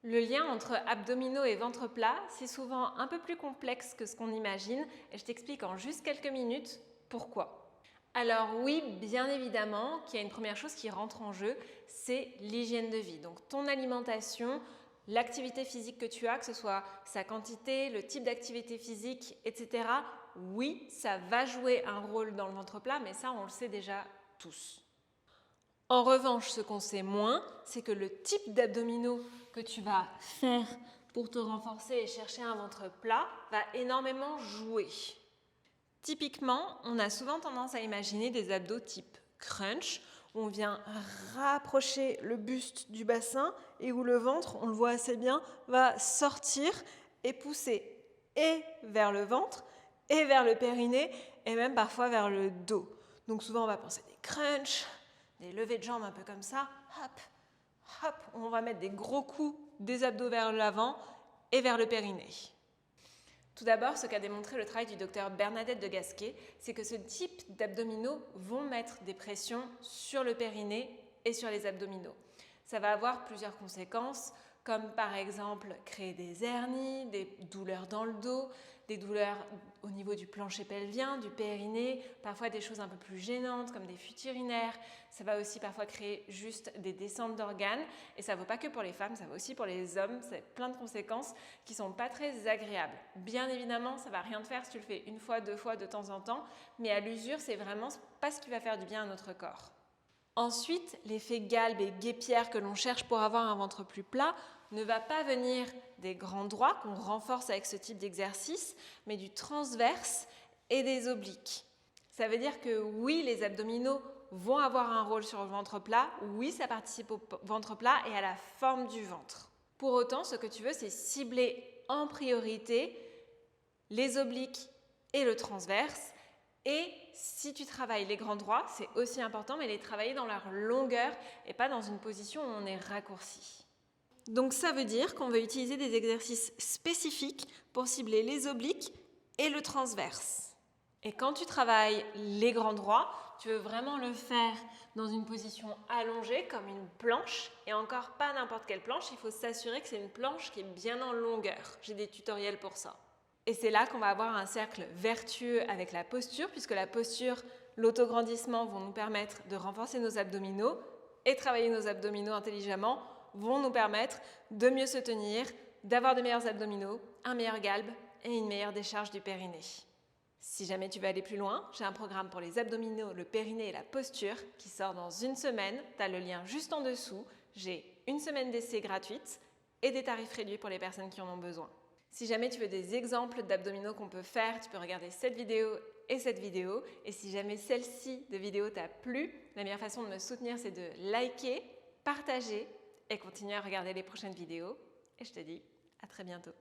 Le lien entre abdominaux et ventre plat, c'est souvent un peu plus complexe que ce qu'on imagine et je t'explique en juste quelques minutes pourquoi. Alors oui, bien évidemment qu'il y a une première chose qui rentre en jeu, c'est l'hygiène de vie. Donc ton alimentation, l'activité physique que tu as, que ce soit sa quantité, le type d'activité physique, etc. Oui, ça va jouer un rôle dans le ventre plat, mais ça on le sait déjà tous. En revanche, ce qu'on sait moins, c'est que le type d'abdominaux que tu vas faire pour te renforcer et chercher un ventre plat va énormément jouer. Typiquement, on a souvent tendance à imaginer des abdos type crunch, où on vient rapprocher le buste du bassin et où le ventre, on le voit assez bien, va sortir et pousser et vers le ventre et vers le périnée et même parfois vers le dos. Donc souvent on va penser des crunchs, des levées de jambes un peu comme ça, hop, hop, on va mettre des gros coups des abdos vers l'avant et vers le périnée. Tout d'abord, ce qu'a démontré le travail du docteur Bernadette de Gasquet, c'est que ce type d'abdominaux vont mettre des pressions sur le périnée et sur les abdominaux. Ça va avoir plusieurs conséquences, comme par exemple créer des hernies, des douleurs dans le dos, des douleurs au niveau du plancher pelvien, du périnée, parfois des choses un peu plus gênantes comme des fuites urinaires. Ça va aussi parfois créer juste des descentes d'organes et ça ne vaut pas que pour les femmes, ça vaut aussi pour les hommes. C'est plein de conséquences qui ne sont pas très agréables. Bien évidemment, ça ne va rien te faire si tu le fais une fois, deux fois de temps en temps, mais à l'usure, c'est vraiment pas ce qui va faire du bien à notre corps. Ensuite, l'effet galbe et guêpière que l'on cherche pour avoir un ventre plus plat ne va pas venir des grands droits qu'on renforce avec ce type d'exercice, mais du transverse et des obliques. Ça veut dire que oui, les abdominaux vont avoir un rôle sur le ventre plat, oui, ça participe au ventre plat et à la forme du ventre. Pour autant, ce que tu veux, c'est cibler en priorité les obliques et le transverse. Et si tu travailles les grands droits, c'est aussi important, mais les travailler dans leur longueur et pas dans une position où on est raccourci. Donc ça veut dire qu'on va utiliser des exercices spécifiques pour cibler les obliques et le transverse. Et quand tu travailles les grands droits, tu veux vraiment le faire dans une position allongée comme une planche et encore pas n'importe quelle planche, il faut s'assurer que c'est une planche qui est bien en longueur. J'ai des tutoriels pour ça. Et c'est là qu'on va avoir un cercle vertueux avec la posture, puisque la posture, l'autograndissement vont nous permettre de renforcer nos abdominaux et travailler nos abdominaux intelligemment vont nous permettre de mieux se tenir, d'avoir de meilleurs abdominaux, un meilleur galbe et une meilleure décharge du périnée. Si jamais tu veux aller plus loin, j'ai un programme pour les abdominaux, le périnée et la posture qui sort dans une semaine. Tu as le lien juste en dessous. J'ai une semaine d'essai gratuite et des tarifs réduits pour les personnes qui en ont besoin. Si jamais tu veux des exemples d'abdominaux qu'on peut faire, tu peux regarder cette vidéo et cette vidéo. Et si jamais celle-ci de vidéo t'a plu, la meilleure façon de me soutenir, c'est de liker, partager et continuer à regarder les prochaines vidéos. Et je te dis à très bientôt.